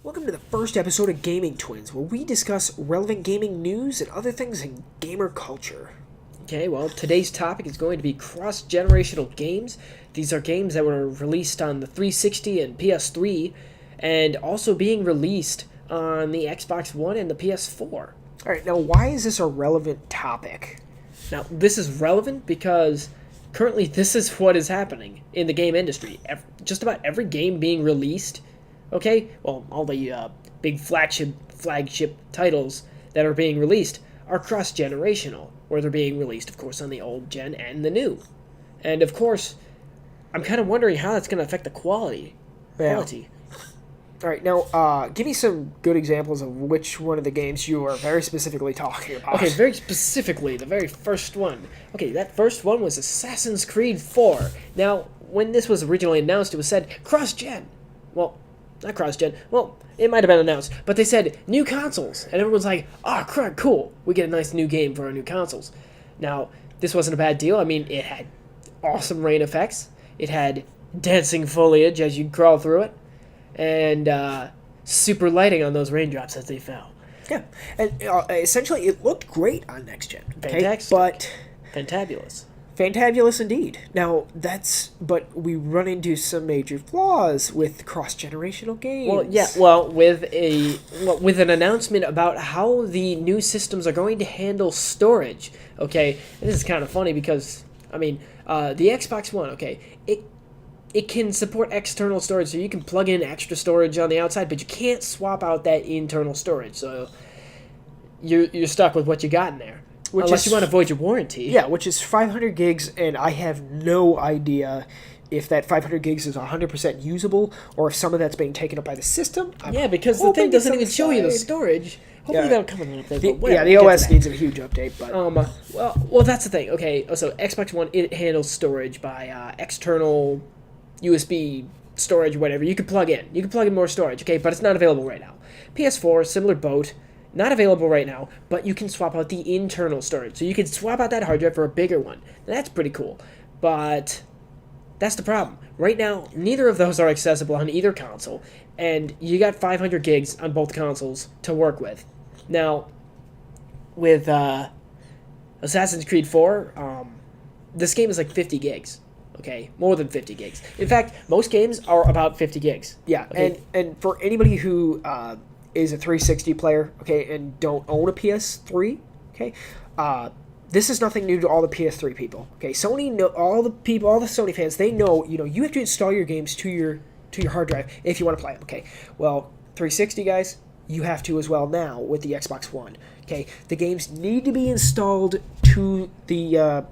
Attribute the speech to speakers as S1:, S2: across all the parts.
S1: Welcome to the first episode of Gaming Twins, where we discuss relevant gaming news and other things in gamer culture.
S2: Okay, well, today's topic is going to be cross-generational games. These are games that were released on the 360 and PS3, and also being released on the Xbox One and the PS4.
S1: Alright, now why is this a relevant topic?
S2: Now, this is relevant because currently this is what is happening in the game industry. Just about every game being released, okay, well, all the big flagship titles that are being released are cross-generational, where they're being released, of course, on the old gen and the new. And, of course, I'm kind of wondering how that's going to affect the quality.
S1: Alright, now, give me some good examples of which one of the games you are very specifically talking about.
S2: Okay, very specifically, the very first one. Okay, that first one was Assassin's Creed 4. Now, when this was originally announced, it was said cross-gen. Well, not cross-gen. Well, it might have been announced, but they said new consoles. And everyone's like, oh, crap, cool. We get a nice new game for our new consoles. Now, this wasn't a bad deal. I mean, it had awesome rain effects. It had dancing foliage as you crawl through it. And super lighting on those raindrops as they fell.
S1: Yeah, and essentially it looked great on next gen. Okay?
S2: Fantastic.
S1: But
S2: Fantabulous
S1: indeed. Now but we run into some major flaws with cross-generational games.
S2: Well, yeah. With an announcement about how the new systems are going to handle storage. Okay, and this is kind of funny because I mean, the Xbox One. Okay, it can support external storage, so you can plug in extra storage on the outside, but you can't swap out that internal storage. So you're stuck with what you got in there. Unless you want to void your warranty.
S1: Yeah, which is 500 gigs, and I have no idea if that 500 gigs is 100% usable, or if some of that's being taken up by the system.
S2: Because the thing doesn't even show you the storage. Hopefully that'll come in a little bit.
S1: The OS needs a huge update, but...
S2: Well, that's the thing. Okay, so Xbox One, it handles storage by external USB storage, whatever. You can plug in. You can plug in more storage, okay, but it's not available right now. PS4, similar boat. Not available right now, but you can swap out the internal storage. So you can swap out that hard drive for a bigger one. That's pretty cool. But that's the problem. Right now, neither of those are accessible on either console, and you got 500 gigs on both consoles to work with. Now, with Assassin's Creed 4, this game is like 50 gigs. Okay, more than 50 gigs. In fact, most games are about 50 gigs.
S1: Yeah,
S2: okay?
S1: and for anybody who... is a 360 player, okay, and don't own a PS3, okay, this is nothing new to all the PS3 people, okay. Sony know all the Sony fans. They know, you have to install your games to your hard drive if you want to play them, okay. Well, 360 guys, you have to as well now with the Xbox One, okay. The games need to be installed to the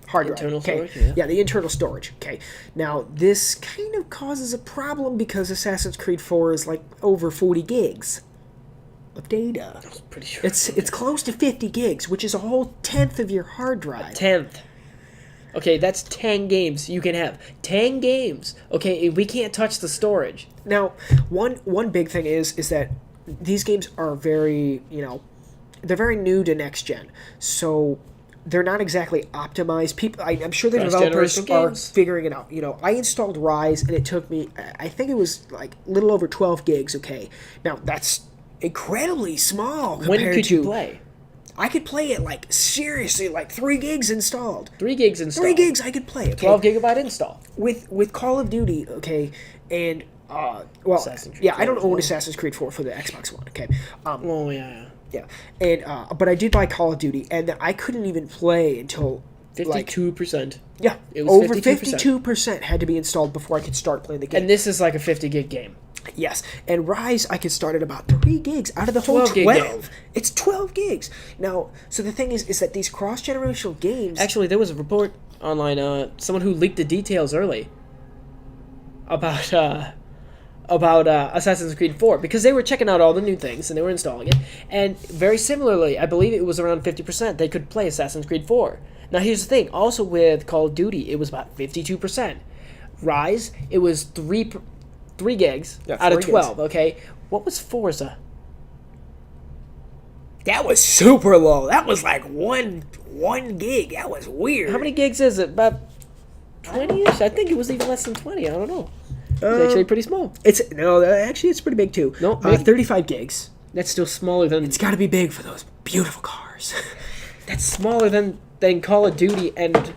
S1: hard drive.
S2: Internal
S1: okay?
S2: storage,
S1: yeah, the internal storage. Okay, now this kind of causes a problem because Assassin's Creed 4 is like over 40 gigs of data.
S2: I was pretty sure.
S1: It's close to 50 gigs, which is a whole tenth of your hard drive.
S2: A tenth. Okay, that's 10 games you can have. 10 games. Okay, we can't touch the storage.
S1: Now, one big thing is that these games are very, they're very new to next gen, so they're not exactly optimized. I'm sure the developers are figuring it out. I installed Rise, and it took me, I think it was like a little over 12 gigs, okay? Now, that's incredibly small compared to...
S2: When could you play?
S1: I could play it, seriously, 3 gigs installed.
S2: 3 gigs installed.
S1: 3 gigs I could play, okay?
S2: 12 gigabyte install.
S1: With Call of Duty, okay, and, I don't own Assassin's Creed 4 for the Xbox One, okay? Yeah, and but I did buy Call of Duty, and I couldn't even play until
S2: 52%.
S1: Yeah,
S2: it was
S1: over 52% had to be installed before I could start playing the game.
S2: And this is like a 50 gig game.
S1: Yes, and Rise I could start at about 3 gigs out of the whole 12. It's 12 gigs. Now, so the thing is that these cross-generational games...
S2: Actually, there was a report online, someone who leaked the details early about Assassin's Creed 4, because they were checking out all the new things, and they were installing it, and very similarly, I believe it was around 50%, they could play Assassin's Creed 4. Now, here's the thing, also with Call of Duty, it was about 52%. Rise, it was 3 gigs out of 12, okay? What was Forza?
S1: That was super low. That was like one gig. That was weird.
S2: How many gigs is it? About 20-ish? I think it was even less than 20. I don't know. It's actually pretty small.
S1: Actually, it's pretty big too.
S2: No,
S1: 35 gigs.
S2: That's still smaller than...
S1: It's got to be big for those beautiful cars.
S2: That's smaller than Call of Duty and...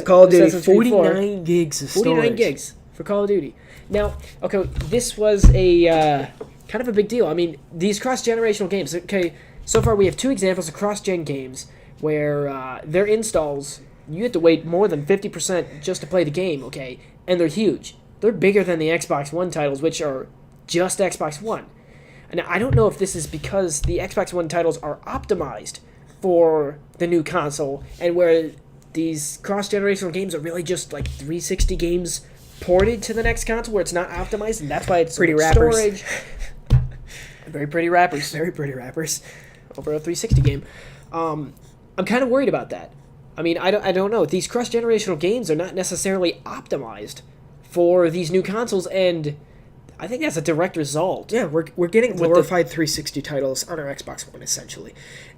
S1: Call of Duty,
S2: Assassin's Creed 4.
S1: 49 gigs of storage.
S2: 49 gigs for Call of Duty. Now, okay, this was a kind of a big deal. I mean, these cross-generational games, okay, so far we have 2 examples of cross-gen games where their installs, you have to wait more than 50% just to play the game, okay, and they're huge. They're bigger than the Xbox One titles, which are just Xbox One. And I don't know if this is because the Xbox One titles are optimized for the new console, and where these cross-generational games are really just like 360 games ported to the next console where it's not optimized, and that's why it's
S1: pretty rappers.
S2: Storage. Very pretty rappers.
S1: Very pretty rappers.
S2: Over a 360 game. I'm kind of worried about that. I mean, I don't know. These cross-generational games are not necessarily optimized for these new consoles, and I think that's a direct result.
S1: Yeah, we're getting glorified 360 titles on our Xbox One, essentially.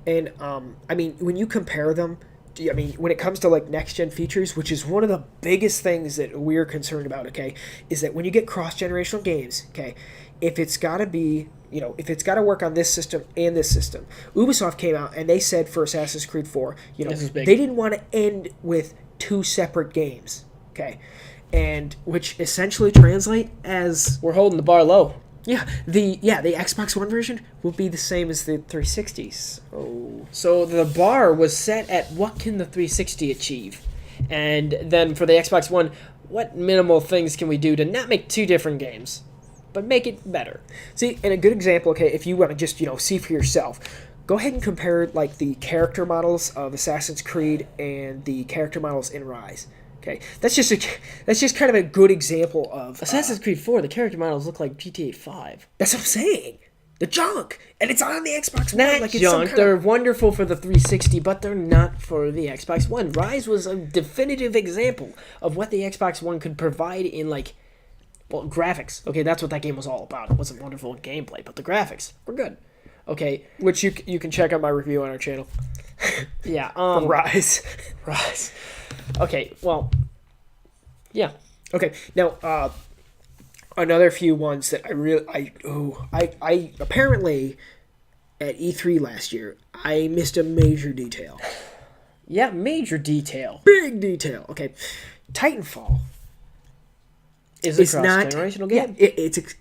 S1: And, I mean, when you compare them, I mean, when it comes to, like, next-gen features, which is one of the biggest things that we're concerned about, okay, is that when you get cross-generational games, okay, if it's got to be, if it's got to work on this system and this system. Ubisoft came out, and they said for Assassin's Creed 4, they didn't want to end with 2 separate games, okay, and which essentially translate as...
S2: We're holding the bar low.
S1: Yeah, the Xbox One version will be the same as the 360s. Oh.
S2: So the bar was set at what can the 360 achieve? And then for the Xbox One, what minimal things can we do to not make 2 different games, but make it better?
S1: See, and a good example, okay, if you want to just, see for yourself, go ahead and compare, like, the character models of Assassin's Creed and the character models in Rise. Okay, that's just kind of a good example of
S2: Assassin's Creed 4. The character models look like GTA 5.
S1: That's what I'm saying. The junk, and it's on the Xbox One.
S2: Not like junk. They're wonderful for the 360, but they're not for the Xbox One. Rise was a definitive example of what the Xbox One could provide in graphics. Okay, that's what that game was all about. It wasn't wonderful gameplay, but the graphics were good. Okay,
S1: which you can check out my review on our channel.
S2: Yeah,
S1: Rise.
S2: Okay, well, yeah.
S1: Okay, now another few ones that I apparently at E3 last year I missed a major detail.
S2: Yeah, major detail.
S1: Big detail. Okay, Titanfall
S2: is a cross-generational game.
S1: Yeah,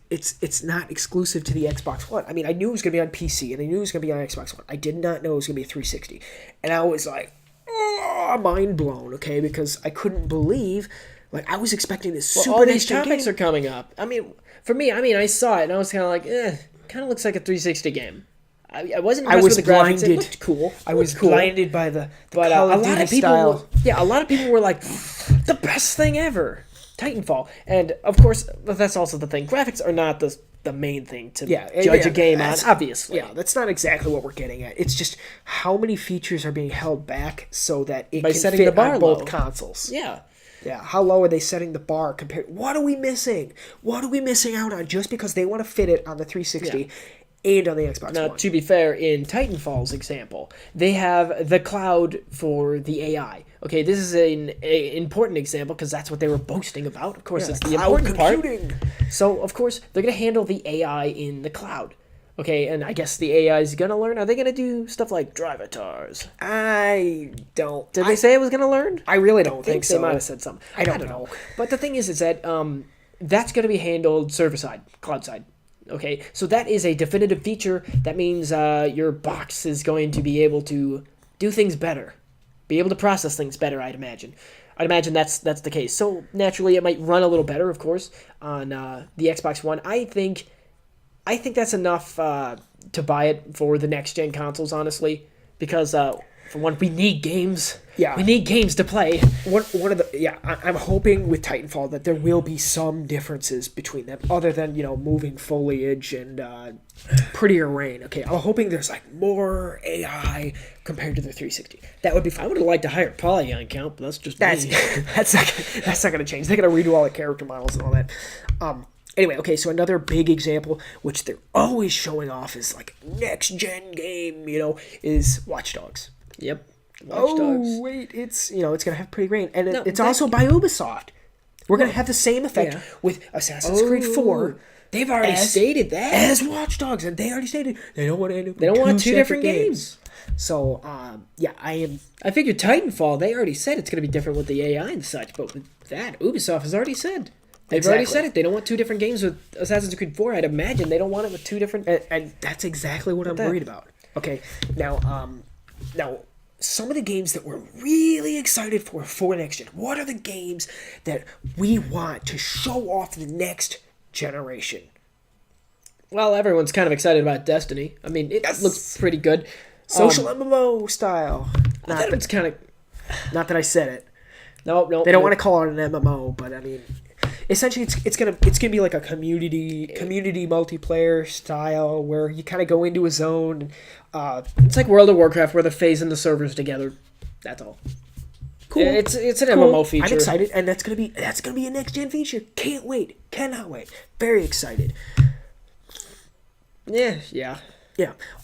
S1: it's not exclusive to the Xbox One. I mean, I knew it was going to be on PC, and I knew it was going to be on Xbox One. I did not know it was going to be a 360. And I was like, mind blown, okay? Because I couldn't believe, I was expecting this super
S2: all these
S1: next-gen
S2: topics
S1: game.
S2: are coming up. I mean, for me, I saw it, and I was kind of like, kind of looks like a 360 game. I wasn't impressed with the graphics. It looked cool.
S1: I was blinded by the
S2: But
S1: Call
S2: a
S1: of
S2: lot
S1: Duty
S2: of people
S1: style.
S2: a lot of people were like, the best thing ever. Titanfall. And, of course, that's also the thing. Graphics are not the main thing to judge a game on, obviously.
S1: Yeah, that's not exactly what we're getting at. It's just how many features are being held back so that it
S2: By
S1: can
S2: setting
S1: fit
S2: the bar
S1: on both
S2: low.
S1: consoles.
S2: Yeah.
S1: Yeah, how low are they setting the bar compared? What are we missing? What are we missing out on just because they want to fit it on the 360 and on the Xbox
S2: Now,
S1: One?
S2: to be fair, in Titanfall's example, they have the cloud for the AI. Okay, this is an important example because that's what they were boasting about. Of course, it's the important
S1: computing
S2: part. So, of course, they're going to handle the AI in the cloud. Okay, and I guess the AI is going to learn. Are they going to do stuff like drive avatars?
S1: I don't.
S2: Did they say it was going to learn?
S1: I really don't think so.
S2: They might have said something.
S1: I don't know.
S2: But the thing is that that's going to be handled server-side, cloud-side. Okay, so that is a definitive feature. That means your box is going to be able to do things better. Be able to process things better, I'd imagine. I'd imagine that's the case. So, naturally, it might run a little better, of course, on the Xbox One. I think that's enough to buy it for the next-gen consoles, honestly. Because, for one, we need games.
S1: Yeah.
S2: We need games to play.
S1: I'm hoping with Titanfall that there will be some differences between them, other than, moving foliage and prettier rain. Okay, I'm hoping there's, more AI compared to the 360. That would be fun.
S2: I would have liked a higher polygon count, but that's just me.
S1: That's not going to change. They're going to redo all the character models and all that. Anyway, okay, so another big example, which they're always showing off as, next-gen game, is Watch Dogs.
S2: Yep. Watch Dogs.
S1: Oh, wait, it's going to have pretty rain. And it's also by Ubisoft. We're going to have the same effect with Assassin's Creed 4.
S2: They've already stated that.
S1: As Watch Dogs, and they already stated they don't want to end up
S2: They don't want two different games.
S1: So, yeah,
S2: I figured Titanfall, they already said it's going to be different with the AI and such, but with that, Ubisoft has already said. They've already said it. They don't want two different games with Assassin's Creed 4. I'd imagine they don't want it with two different...
S1: And that's exactly what I'm worried about. Okay, now, some of the games that we're really excited for next gen. What are the games that we want to show off the next generation?
S2: Well, everyone's kind of excited about Destiny. I mean, it looks pretty good.
S1: Social MMO style.
S2: I thought it's kind of...
S1: Not that I said it.
S2: No.
S1: They don't want to call it an MMO, but I mean, essentially, it's gonna be like a community multiplayer style where you kind of go into a zone.
S2: It's like World of Warcraft where they're phasing the servers together. That's all.
S1: Cool.
S2: It's an MMO feature.
S1: I'm excited, and that's gonna be a next gen feature. Can't wait. Cannot wait. Very excited.
S2: Yeah.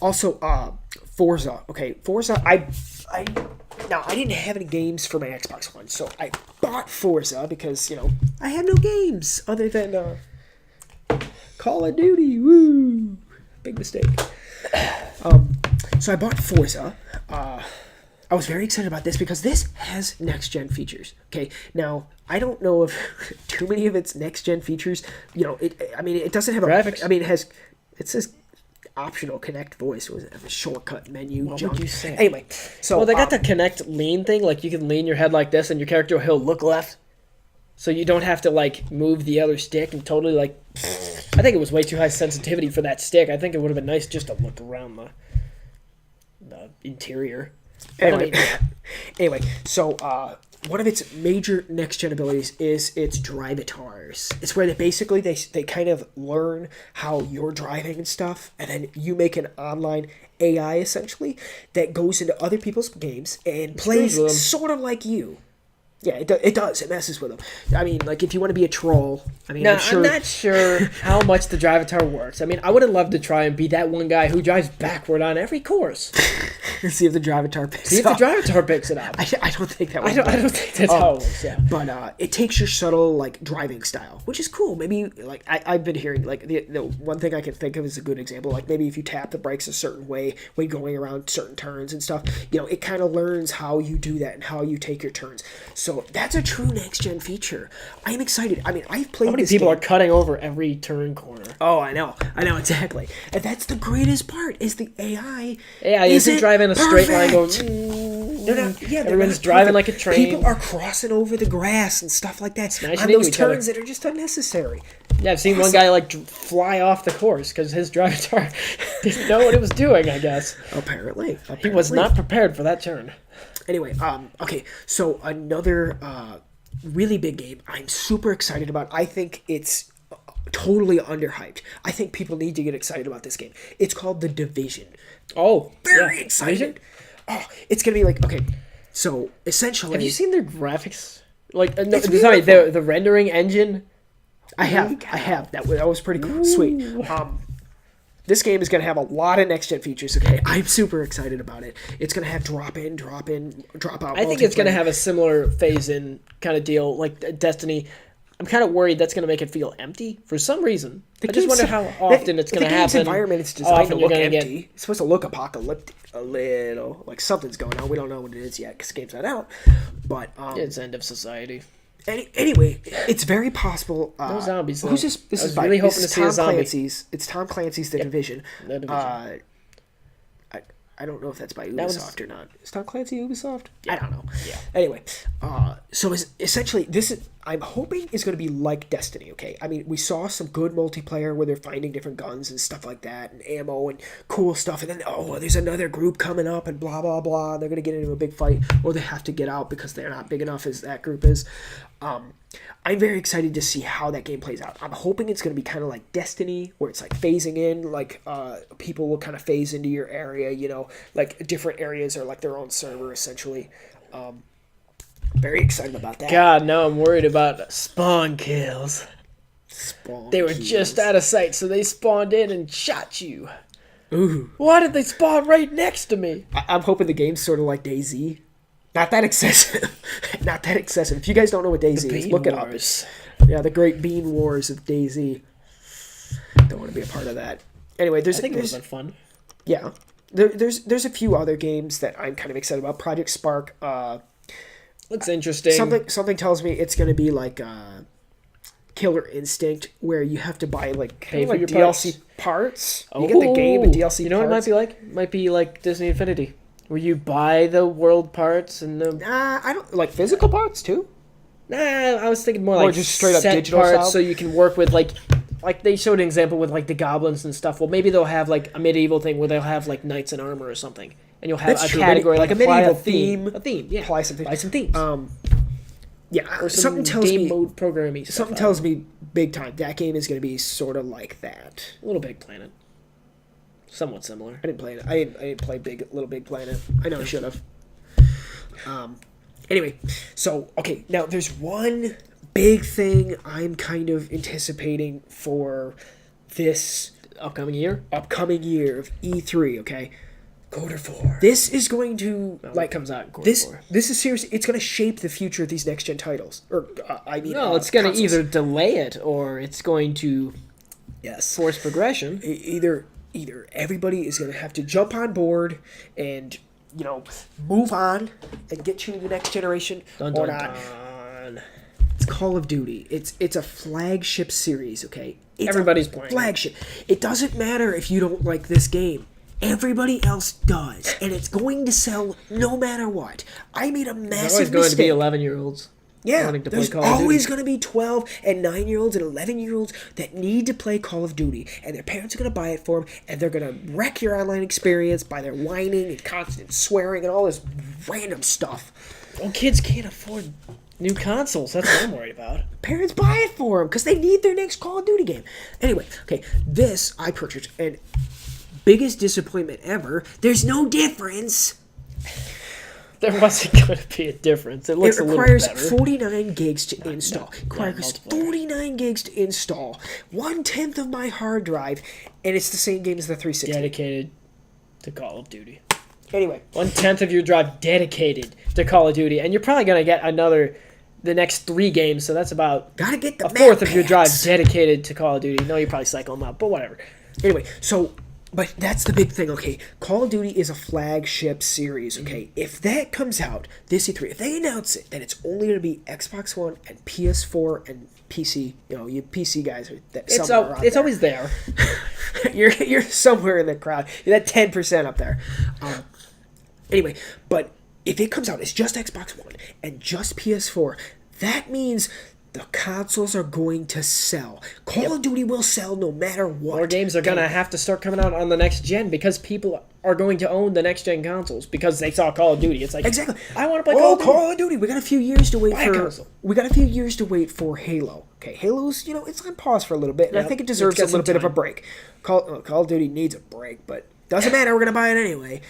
S1: Also, Forza. Okay, Forza. I didn't have any games for my Xbox One, so I bought Forza because I had no games other than Call of Duty. Woo! Big mistake. So I bought Forza. I was very excited about this because this has next gen features. Okay, now I don't know if too many of its next gen features. It doesn't have
S2: graphics.
S1: It says optional connect voice was a shortcut menu.
S2: What
S1: junk.
S2: would you say?
S1: Anyway, so
S2: they got the connect lean thing. Like you can lean your head like this, and your character will look left, so you don't have to like move the other stick and totally like. I think it was way too high sensitivity for that stick. I think it would have been nice just to look around the interior.
S1: Anyway, so one of its major next gen abilities is its drivatars. It's where they kind of learn how you're driving and stuff, and then you make an online AI essentially that goes into other people's games and plays sort of like you. Yeah, it does. It messes with them. I mean, like, if you want to be a troll, I'm not
S2: sure how much the drivatar works. I mean, I would have loved to try and be that one guy who drives backward on every course.
S1: See if the drivatar picks
S2: it up. See if the drivatar picks it up.
S1: I don't think that would
S2: I don't think that's how it works, yeah.
S1: But it takes your subtle, like, driving style, which is cool. Maybe, like, I've been hearing, like, the one thing I can think of is a good example. Like, maybe if you tap the brakes a certain way when going around certain turns and stuff, it kind of learns how you do that and how you take your turns. So that's a true next-gen feature. I'm excited. I mean, I've played this game. How many
S2: people are cutting over every turn corner?
S1: Oh, I know, exactly. And that's the greatest part, is the AI
S2: isn't driving a straight line going... Everyone's driving like a train.
S1: People are crossing over the grass and stuff like that.
S2: Smashing
S1: on those turns that are just unnecessary.
S2: Yeah, I've seen one guy, like, fly off the course because his drivatar didn't know what it was doing, I guess.
S1: Apparently.
S2: He was not prepared for that turn.
S1: Anyway, okay, so another really big game I'm super excited about. I think it's totally underhyped. I think people need to get excited about this game. It's called The Division.
S2: Oh,
S1: very excited. Oh, it's going to be like, okay, so essentially...
S2: Have you seen their graphics? Like, the rendering engine?
S1: I have. That was pretty cool. Sweet. This game is going to have a lot of next-gen features, okay? I'm super excited about it. It's going to have drop-in, drop-out.
S2: I think it's going to have a similar phase-in kind of deal, like Destiny. I'm kind of worried that's going to make it feel empty for some reason. I just wonder how often it's going to happen.
S1: The environment is designed to look empty. It's supposed to look apocalyptic a little. Like something's going on. We don't know what it is yet because the game's not out. But
S2: it's end of society.
S1: Anyway, it's very possible.
S2: No zombies. Though.
S1: Who's this? This is
S2: really hoping to see a zombie.
S1: It's Tom Clancy's The Division.
S2: The Division.
S1: I don't know if that's by Ubisoft or not. Is Tom Clancy Ubisoft?
S2: Yeah.
S1: I don't know.
S2: Yeah.
S1: Anyway, so essentially, I'm hoping is going to be like Destiny, okay? I mean, we saw some good multiplayer where they're finding different guns and stuff like that, and ammo and cool stuff, and then, there's another group coming up and blah, blah, blah, and they're going to get into a big fight, or they have to get out because they're not big enough as that group is. I'm very excited to see how that game plays out. I'm hoping it's going to be kind of like Destiny, where it's like phasing in, like people will kind of phase into your area, like different areas are like their own server, essentially. Very excited about that.
S2: God, now I'm worried about spawn kills. They were just out of sight, so they spawned in and shot you.
S1: Ooh.
S2: Why did they spawn right next to me?
S1: I'm hoping the game's sort of like DayZ. Not that excessive. Not that excessive. If you guys don't know what DayZ is, look it up. Yeah, the great Bean Wars of DayZ. Don't want to be a part of that. Anyway,
S2: I think it would have been fun.
S1: Yeah. There's a few other games that I'm kind of excited about. Project Spark.
S2: Looks interesting.
S1: Something tells me it's going to be like Killer Instinct, where you have to buy pay for DLC parts. You get the game and DLC parts.
S2: You know what it might be like? It might be like Disney Infinity, where you buy the world parts and the...
S1: I don't... Like physical parts, too?
S2: Nah, I was thinking more like
S1: just straight up
S2: set
S1: digital
S2: parts,
S1: style?
S2: so you can work with, like they showed an example with, like, the goblins and stuff. Well, maybe they'll have, like, a medieval thing where they'll have, like, knights in armor or something. And you'll have category, like a medieval theme. A theme, yeah.
S1: Apply some themes.
S2: Buy some themes.
S1: Yeah,
S2: or something tells
S1: me...
S2: mode programming stuff.
S1: Something tells me big time that game is going to be sort of like that.
S2: Little Big Planet. Somewhat similar.
S1: I didn't play it. I didn't play Little Big Planet. I know I should have. Anyway, so, okay, now there's one big thing I'm kind of anticipating for this
S2: upcoming year
S1: of E3, okay?
S2: Quarter 4.
S1: This is going to,
S2: comes out
S1: quarter 4. This is serious. It's going to shape the future of these next-gen titles.
S2: It's going to either delay it or it's going to force progression.
S1: Either everybody is going to have to jump on board and, move on and get to the next generation or not. It's Call of Duty. It's a flagship series, okay?
S2: Everybody's playing.
S1: Flagship. It doesn't matter if you don't like this game. Everybody else does, and it's going to sell no matter what. I made a massive mistake.
S2: There's always going to be 11-year-olds.
S1: Yeah, there's always going to be 12 and 9-year-olds and 11-year-olds that need to play Call of Duty, and their parents are going to buy it for them, and they're going to wreck your online experience by their whining and constant swearing and all this random stuff.
S2: Well, kids can't afford new consoles. That's what I'm worried about.
S1: Parents buy it for them because they need their next Call of Duty game. Anyway, okay, this I purchased, and biggest disappointment ever, there's no difference.
S2: There wasn't going to be a difference. It looks a little better.
S1: It requires 49 gigs to install. It requires 49 gigs to install. 1/10 of my hard drive, and it's the same game as the 360.
S2: Dedicated to Call of Duty.
S1: Anyway.
S2: 1/10 of your drive dedicated to Call of Duty, and you're probably going to get the next 3 games, so that's about
S1: gotta get the
S2: a fourth of your drive dedicated to Call of Duty. No, you probably cycle them out, but whatever.
S1: Anyway, but that's the big thing, okay? Call of Duty is a flagship series, okay? If that comes out, this E3, if they announce it, then it's only going to be Xbox One and PS4 and PC. You PC guys are
S2: it's always there.
S1: You're somewhere in the crowd. You're that 10% up there. Anyway, but if it comes out, it's just Xbox One and just PS4. That means the consoles are going to sell. Call of Duty will sell no matter what.
S2: More games are going to have to start coming out on the next gen because people are going to own the next gen consoles because they saw Call of Duty. It's like,
S1: exactly.
S2: I want to play
S1: Call of Duty. We got a few years to wait for Halo. Okay, Halo's, it's on pause for a little bit, and I think it deserves a little bit of a break. Call of Duty needs a break, but doesn't matter. We're going to buy it anyway.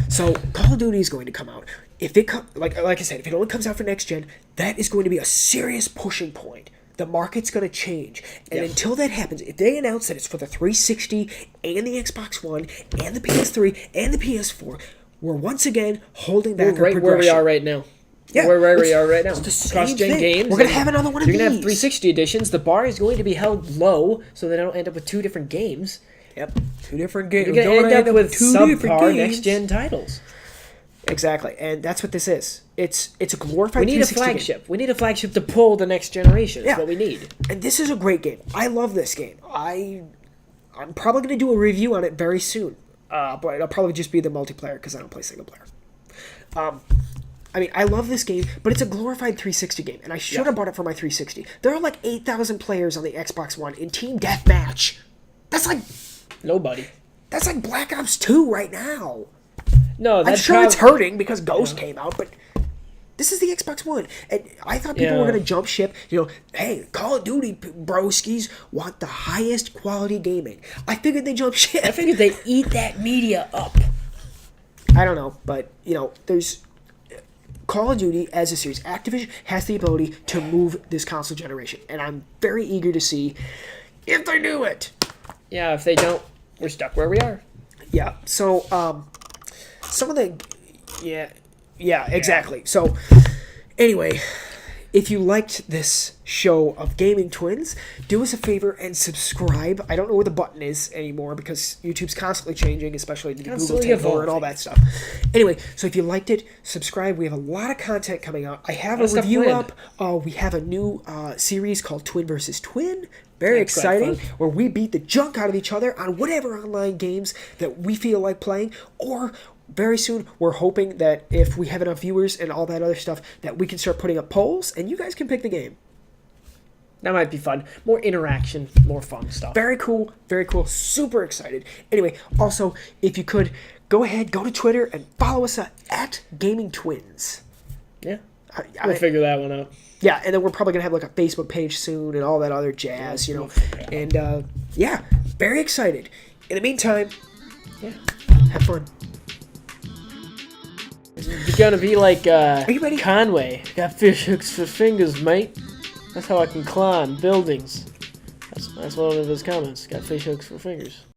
S1: So Call of Duty is going to come out. If it like I said, if it only comes out for next gen, that is going to be a serious pushing point. The market's going to change, and until that happens, if they announce that it's for the 360 and the Xbox One and the PS3 and the PS4, we're once again holding back our progression.
S2: Where we are right now.
S1: Yeah,
S2: where we are right now.
S1: It's the same
S2: Cross-gen
S1: thing.
S2: games.
S1: We're going to have another one of these.
S2: You're going to have 360 editions. The bar is going to be held low so they don't end up with 2 different games.
S1: Yep, 2 different games.
S2: You're going to end up with subpar next-gen titles.
S1: Exactly, and that's what this is. It's a glorified.
S2: We need a flagship. Game. We need a flagship to pull the next generation. That's what we need.
S1: And this is a great game. I love this game. I'm probably going to do a review on it very soon. But it'll probably just be the multiplayer because I don't play single player. I love this game, but it's a glorified 360 game, and I should have bought it for my 360. There are like 8,000 players on the Xbox One in Team Deathmatch. That's like
S2: nobody.
S1: That's like Black Ops 2 right now.
S2: No,
S1: I'm sure it's hurting because Ghost came out, but this is the Xbox One. And I thought people were going to jump ship. Hey, Call of Duty broskies want the highest quality gaming. I figured they jump ship.
S2: I figured they eat that media up.
S1: I don't know, but, there's Call of Duty as a series. Activision has the ability to move this console generation, and I'm very eager to see if they do it.
S2: Yeah, if they don't, we're stuck where we are.
S1: Yeah, so, some of the, Yeah, exactly. So, anyway, if you liked this show of Gaming Twins, do us a favor and subscribe. I don't know where the button is anymore because YouTube's constantly changing, especially the Google
S2: Constantly
S1: takeover and all that stuff. Anyway, so if you liked it, subscribe. We have a lot of content coming out. I have a review up. We have a new series called Twin versus Twin. Very exciting, where we beat the junk out of each other on whatever online games that we feel like playing, or very soon, we're hoping that if we have enough viewers and all that other stuff, that we can start putting up polls, and you guys can pick the game.
S2: That might be fun. More interaction, more fun stuff.
S1: Very cool, very cool. Super excited. Anyway, also, if you could, go ahead, go to Twitter, and follow us at Gaming Twins.
S2: Yeah, we'll figure that one out.
S1: Yeah, and then we're probably going to have like a Facebook page soon and all that other jazz, you know. And, yeah, very excited. In the meantime,
S2: yeah,
S1: have fun.
S2: You're gonna be like
S1: Are you ready?
S2: Conway. Got fish hooks for fingers, mate. That's how I can climb buildings. That's one of his comments. Got fish hooks for fingers.